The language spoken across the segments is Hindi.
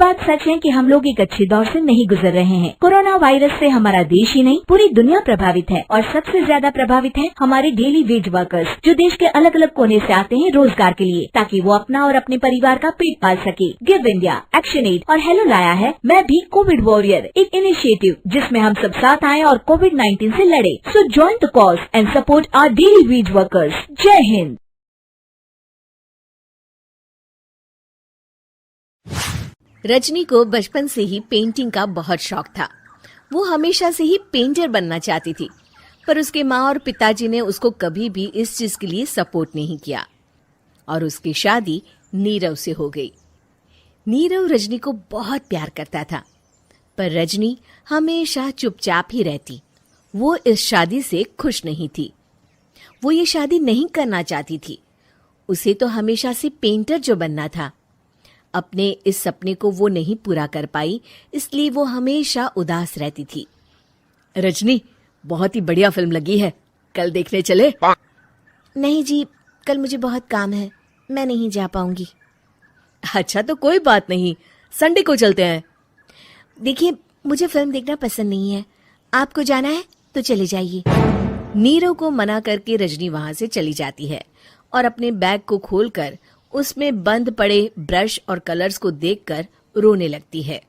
बात सच है कि हम लोग एक अच्छे दौर से नहीं गुजर रहे हैं। कोरोना वायरस से हमारा देश ही नहीं पूरी दुनिया प्रभावित है और सबसे ज्यादा प्रभावित है हमारे डेली वेज वर्कर्स, जो देश के अलग अलग कोने से आते हैं रोजगार के लिए, ताकि वो अपना और अपने परिवार का पेट पाल सके। गिव इंडिया, एक्शन एड और हेलो लाया है मैं भी कोविड वॉरियर, एक इनिशिएटिव जिसमें हम सब साथ आए और कोविड-19 से लड़े। So join the cause and support our daily wage workers. जय हिंद। रजनी को बचपन से ही पेंटिंग का बहुत शौक था। वो हमेशा से ही पेंटर बनना चाहती थी, पर उसके माँ और पिताजी ने उसको कभी भी इस चीज के लिए सपोर्ट नहीं किया और उसकी शादी नीरव से हो गई। नीरव रजनी को बहुत प्यार करता था, पर रजनी हमेशा चुपचाप ही रहती। वो इस शादी से खुश नहीं थी। वो ये शादी नहीं करना चाहती थी। उसे तो हमेशा से पेंटर जो बनना था। अपने इस सपने को वो नहीं पूरा कर पाई, इसलिए वो हमेशा उदास रहती थी। रजनी, बहुत ही बढ़िया फिल्म लगी है, कल देखने चले? नहीं जी, कल मुझे बहुत काम है, मैं नहीं जा पाऊंगी। अच्छा तो कोई बात नहीं, संडे को चलते हैं। देखिए, मुझे फिल्म देखना पसंद नहीं है। आपको जाना है तो चले जाइए। नीरव को मना करके रजनी वहां से चली जाती है और अपने बैग को खोलकर उसमें बंद पड़े ब्रश और कलर्स को देखकर रोने लगती है।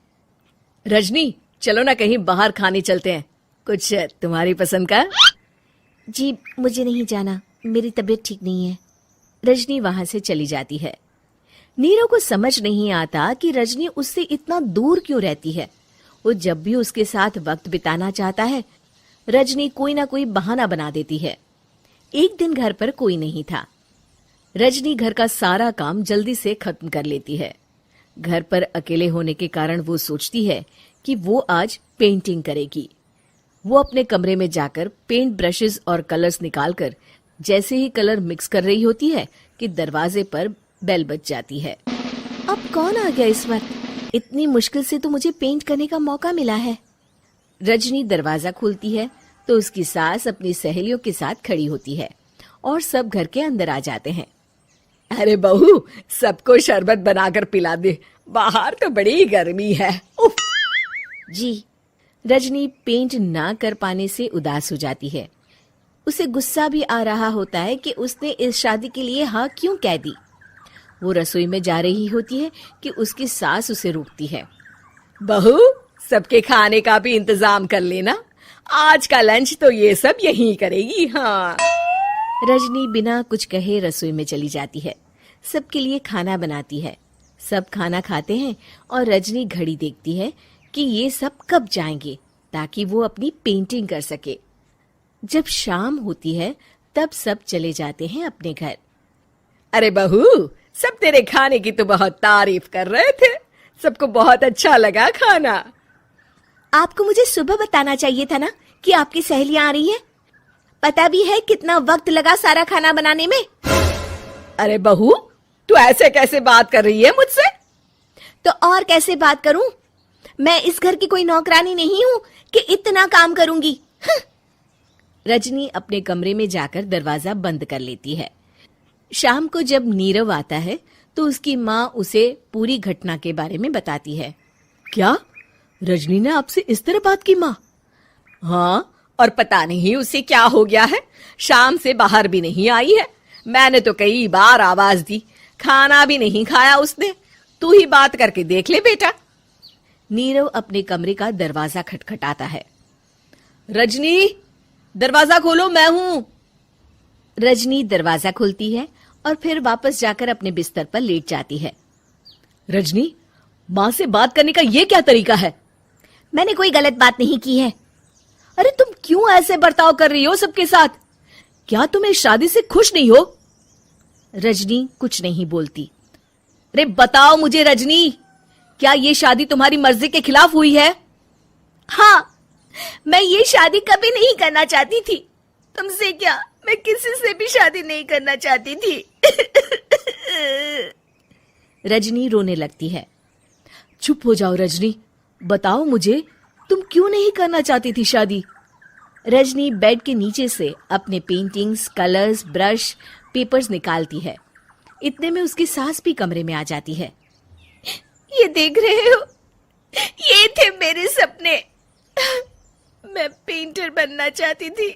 रजनी, चलो ना कहीं बाहर खाने चलते हैं, कुछ तुम्हारी पसंद का। जी, मुझे नहीं जाना, मेरी तबीयत ठीक नहीं है। रजनी वहां से चली जाती है। नीरव को समझ नहीं आता कि रजनी उससे इतना दूर क्यों रहती है। वो जब भी उसके साथ वक्त बिताना चाहता है, रजनी कोई ना कोई बहाना बना देती है। एक दिन घर पर कोई नहीं था। रजनी घर का सारा काम जल्दी से खत्म कर लेती है। घर पर अकेले होने के कारण वो सोचती है कि वो आज पेंटिंग करेगी। वो अपने कमरे में जाकर पेंट ब्रशेस और कलर्स निकालकर जैसे ही कलर मिक्स कर रही होती है कि दरवाजे पर बेल बज जाती है। अब कौन आ गया इस वक्त? इतनी मुश्किल से तो मुझे पेंट करने का मौका मिला है। रजनी दरवाजा खोलती है तो उसकी सास अपनी सहेलियों के साथ खड़ी होती है और सब घर के अंदर आ जाते हैं। अरे बहू, सबको शरबत बनाकर पिला दे, बाहर तो बड़ी गर्मी है। उफ। जी। रजनी पेंट ना कर पाने से उदास हो जाती है। उसे गुस्सा भी आ रहा होता है कि उसने इस शादी के लिए हाँ क्यों कह दी। वो रसोई में जा रही होती है कि उसकी सास उसे रोकती है। बहू, सबके खाने का भी इंतजाम कर लेना, आज का लंच तो ये सब यहीं करेगी। हाँ। रजनी बिना कुछ कहे रसोई में चली जाती है। सबके लिए खाना बनाती है। सब खाना खाते हैं और रजनी घड़ी देखती है कि ये सब कब जाएंगे ताकि वो अपनी पेंटिंग कर सके। जब शाम होती है तब सब चले जाते हैं अपने घर। अरे बहू, सब तेरे खाने की तो बहुत तारीफ कर रहे थे, सबको बहुत अच्छा लगा खाना। आपको मुझे सुबह बताना चाहिए था ना कि आपकी सहेलियां आ रही हैं। पता भी है कितना वक्त लगा सारा खाना बनाने में। अरे बहू, तू ऐसे कैसे बात कर रही है मुझसे? तो और कैसे बात करूं? मैं इस घर की कोई नौकरानी नहीं हूं कि इतना काम करूंगी। रजनी अपने कमरे में जाकर दरवाजा बंद कर लेती है। शाम को जब नीरव आता है तो उसकी माँ उसे पूरी घटना के बारे में बताती है। क्या रजनी ने आपसे इस तरह बात की माँ? हाँ, और पता नहीं उसे क्या हो गया है, शाम से बाहर भी नहीं आई है। मैंने तो कई बार आवाज दी, खाना भी नहीं खाया उसने। तू ही बात करके देख ले बेटा। नीरव अपने कमरे का दरवाजा खटखटाता है। रजनी, दरवाजा खोलो, मैं हूं। रजनी दरवाजा खोलती है और फिर वापस जाकर अपने बिस्तर पर लेट जाती है। रजनी, माँ से बात करने का ये क्या तरीका है? मैंने कोई गलत बात नहीं की है। अरे तुम क्यों ऐसे बर्ताव कर रही हो सबके साथ? क्या तुम इस शादी से खुश नहीं हो? रजनी कुछ नहीं बोलती। अरे बताओ मुझे रजनी, क्या ये शादी तुम्हारी मर्जी के खिलाफ हुई है? हाँ, मैं ये शादी कभी नहीं करना चाहती थी। तुमसे क्या, मैं किसी से भी शादी नहीं करना चाहती थी। रजनी रोने लगती है। चुप हो जाओ रजनी, बताओ मुझे, तुम क्यों नहीं करना चाहती थी शादी? रजनी बेड के नीचे से अपने पेंटिंग्स, कलर्स, ब्रश, पेपर्स निकालती है। इतने में उसकी सास भी कमरे में आ जाती है। ये देख रहे हो, ये थे मेरे सपने। मैं पेंटर बनना चाहती थी,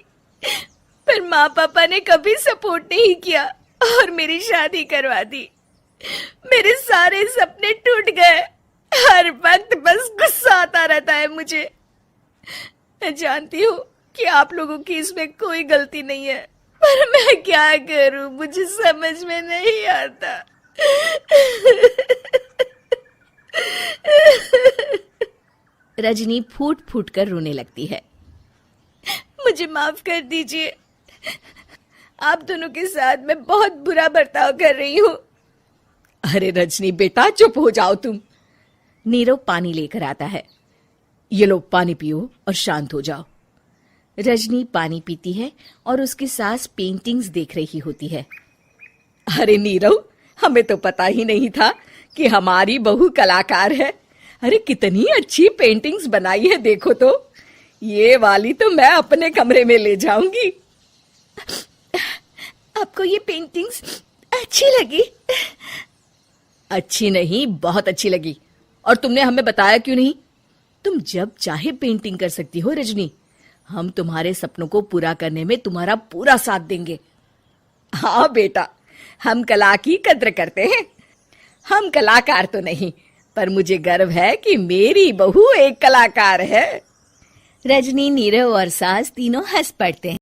पर माँ पापा ने कभी सपोर्ट नहीं किया और मेरी शादी करवा दी। मेरे सारे सपने टूट गए। हर वक्त बस गुस्सा आता रहता है मुझे। मैं जानती हूँ कि आप लोगों की इसमें कोई गलती नहीं है, पर मैं क्या करूँ, मुझे समझ में नहीं आता। रजनी फूट फूट कर रोने लगती है। मुझे माफ कर दीजिए, आप दोनों के साथ मैं बहुत बुरा बर्ताव कर रही हूँ। अरे रजनी बेटा, चुप हो जाओ तुम। नीरव पानी लेकर आता है। ये लो पानी पियो और शांत हो जाओ। रजनी पानी पीती है और उसकी सास पेंटिंग्स देख रही होती है। अरे नीरव, हमें तो पता ही नहीं था कि हमारी बहू कलाकार है। अरे कितनी अच्छी पेंटिंग्स बनाई है, देखो तो। ये वाली तो मैं अपने कमरे में ले जाऊंगी। आपको ये पेंटिंग्स अच्छी लगी? अच्छी नहीं, बहुत अच्छी लगी। और तुमने हमें बताया क्यों नहीं? तुम जब चाहे पेंटिंग कर सकती हो रजनी। हम तुम्हारे सपनों को पूरा करने में तुम्हारा पूरा साथ देंगे। हाँ बेटा, हम कला की कद्र करते हैं। हम कलाकार तो नहीं, पर मुझे गर्व है कि मेरी बहू एक कलाकार है। रजनी, नीरव और सास तीनों हंस पड़ते हैं।